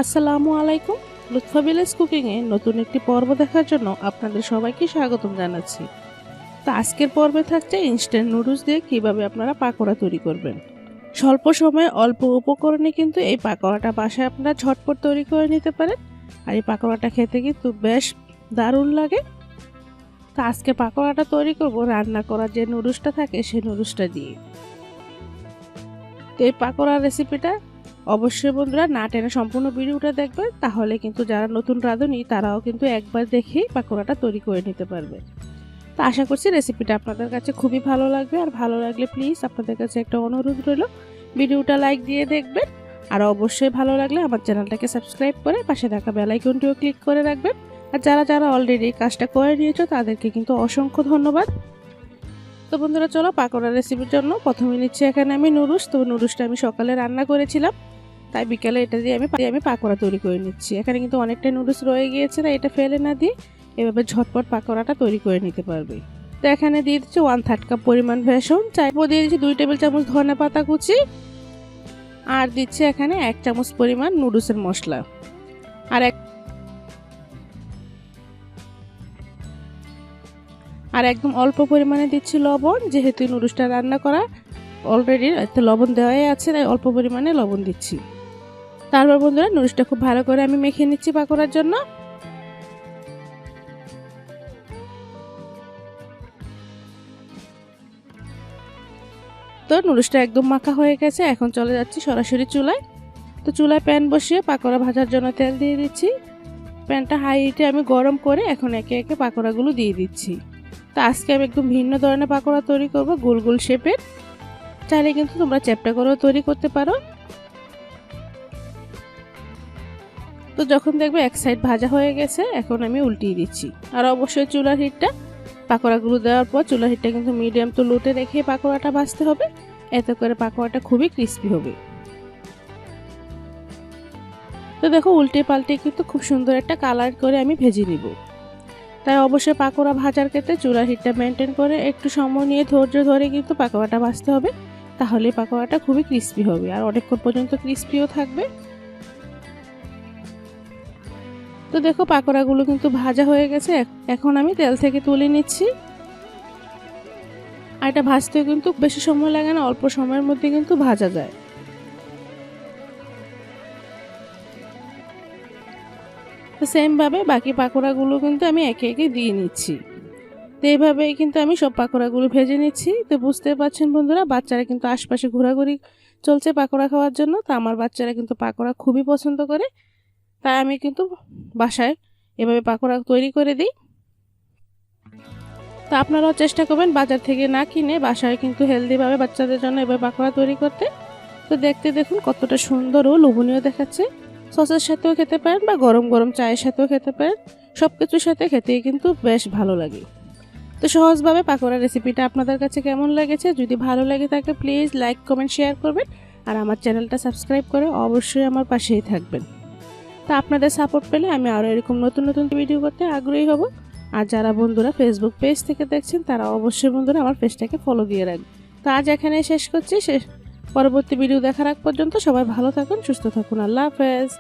আসসালামু আলাইকুম। Lutfa village cooking এ নতুন একটি পর্ব দেখার জন্য আপনাদের সবাইকে স্বাগতম জানাচ্ছি। তো আজকের পর্বে থাকছে ইনস্ট্যান্ট নুডলস দিয়ে কিভাবে আপনারা পাকোড়া তৈরি করবেন। স্বল্প সময়ে অল্প উপকরণে কিন্তু এই পাকোড়াটা বাসায় আপনারা ঝটপট তৈরি করে নিতে পারেন। আর এই পাকোড়াটা খেতে কিন্তু বেশ দারুণ লাগে। তো আজকে পাকোড়াটা তৈরি করব রান্না করা যে নুডলসটা থাকে সেই নুডলসটা দিয়ে। তো এই পাকোড়ার রেসিপিটা অবশ্যই বন্ধুরা না টেনে সম্পূর্ণ ভিডিওটা দেখবেন, তাহলে কিন্তু যারা নতুন রাঁধুনি তারাও কিন্তু একবার দেখেই পাকোড়াটা তৈরি করে নিতে পারবে। তো আশা করছি রেসিপিটা আপনাদের কাছে খুবই ভালো লাগবে। আর ভালো লাগলে প্লিজ আপনাদের কাছে একটা অনুরোধ রইল, ভিডিওটা লাইক দিয়ে দেখবেন। আর অবশ্যই ভালো লাগলে আমার চ্যানেলটাকে সাবস্ক্রাইব করে পাশে থাকা বেল আইকনটিও ক্লিক করে রাখবেন। আর যারা যারা অলরেডি কাজটা করে নিয়েছো তাদেরকে কিন্তু অসংখ্য ধন্যবাদ। তো বন্ধুরা চলো পাকোড়ার রেসিপির জন্য প্রথমে নিচ্ছি এখানে আমি নুডলস। তো নুডলসটা আমি সকালে রান্না করেছিলাম, তাই বিকেলে এটা দিয়ে আমি পাকোড়া তৈরি করে নিচ্ছি। এখানে কিন্তু অনেকটা নুডলস রয়ে গিয়েছে, তাই এটা ফেলে না দিয়ে এভাবে ঝটপট পাকোড়াটা তৈরি করে নিতে পারবে। তো এখানে দিয়ে দিচ্ছি 1/3 কাপ পরিমাণ বেসন, চাইবো দিয়ে দিচ্ছি 2 টেবিল চামচ ধনে পাতা কুচি, আর দিচ্ছি এখানে 1 চামচ পরিমাণ নুডলসের মশলা, আর একদম অল্প পরিমাণে দিচ্ছি লবণ। যেহেতু নুডলসটা রান্না করা অলরেডি এতে লবণ দেওয়াই আছে, তাই অল্প পরিমাণে লবণ দিচ্ছি। তারপর বন্ধুরা নুডলসটা খুব ভালো করে আমি মেখে নিচ্ছি পাকোড়ার জন্য। তো নুডলসটা একদম মাখা হয়ে গেছে, এখন চলে যাচ্ছি সরাসরি চুলায়। তো চুলায় প্যান বসিয়ে পাকোড়া ভাজার জন্য তেল দিয়ে দিচ্ছি। প্যানটা হাই হিটে আমি গরম করে এখন একে একে পাকোড়াগুলো দিয়ে দিচ্ছি। তো আজকে আমি একদম ভিন্ন ধরনের পাকোড়া তৈরি করব, গোল গোল শেপের। চাইলে কিন্তু তোমরা চ্যাপ্টা করেও তৈরি করতে পারো। তো যখন দেখবে এক সাইড ভাজা হয়ে গেছে, এখন আমি উল্টিয়ে দিচ্ছি। আর অবশ্যই চুলার হিটটা পাকোড়াগুলো দেওয়ার পর চুলার হিটটা কিন্তু মিডিয়াম টু লোতে রেখে পাকোড়াটা ভাজতে হবে, এতে করে পাকোড়াটা খুবই ক্রিস্পি হবে। তো দেখো উল্টে পাল্টে কিন্তু খুব সুন্দর একটা কালার করে আমি ভেজে নিব। তাই অবশ্যই পাকোড়া ভাজার ক্ষেত্রে চুলার হিটটা মেনটেন করে একটু সময় নিয়ে ধৈর্য ধরে কিন্তু পাকোড়াটা ভাজতে হবে, তাহলে পাকোড়াটা খুবই ক্রিস্পি হবে আর অনেকক্ষণ পর্যন্ত ক্রিস্পিও থাকবে। তো দেখো পাকোড়াগুলো কিন্তু ভাজা হয়ে গেছে, এখন আমি তেল থেকে তুলে নিচ্ছি। আর এটা ভাজতেও কিন্তু বেশি সময় লাগে না, অল্প সময়ের মধ্যে কিন্তু ভাজা যায়। তো সেম ভাবে বাকি পাকোড়াগুলো কিন্তু আমি একে একে দিয়ে নিচ্ছি। তো এইভাবেই কিন্তু আমি সব পাকোড়াগুলো ভেজে নিচ্ছি। তো বুঝতে পারছেন বন্ধুরা, বাচ্চারা কিন্তু আশপাশে ঘোরাঘুরি চলছে পাকোড়া খাওয়ার জন্য। তো আমার বাচ্চারা কিন্তু পাকোড়া খুবই পছন্দ করে, তাই আমি কিন্তু বাসায় এভাবে পাকোড়া তৈরি করে দিই। তো আপনারাও চেষ্টা করবেন বাজার থেকে না কিনে বাসায় কিন্তু হেলদিভাবে বাচ্চাদের জন্য এভাবে পাকোড়া তৈরি করতে। তো দেখতে দেখুন কতটা সুন্দর ও লোভনীয় দেখাচ্ছে। সসের সাথেও খেতে পারেন বা গরম গরম চায়ের সাথেও খেতে পারেন, সব কিছুর সাথে খেতেই কিন্তু বেশ ভালো লাগে। তো সহজভাবে পাকোড়া রেসিপিটা আপনাদের কাছে কেমন লেগেছে? যদি ভালো লেগে থাকে প্লিজ লাইক কমেন্ট শেয়ার করবেন, আর আমার চ্যানেলটা সাবস্ক্রাইব করে অবশ্যই আমার পাশেই থাকবেন। তো আপনাদের সাপোর্ট পেলে আমি আরও এরকম নতুন নতুন ভিডিও করতে আগ্রহী হব। আর যারা বন্ধুরা ফেসবুক পেজ থেকে দেখছেন তারা অবশ্যই বন্ধুরা আমার পেজটাকে ফলো দিয়ে রাখবেন। তো আজ এখানে শেষ করছি, পরবর্তী ভিডিও দেখার আগ পর্যন্ত সবাই ভালো থাকুন, সুস্থ থাকুন। আল্লাহ হাফেজ।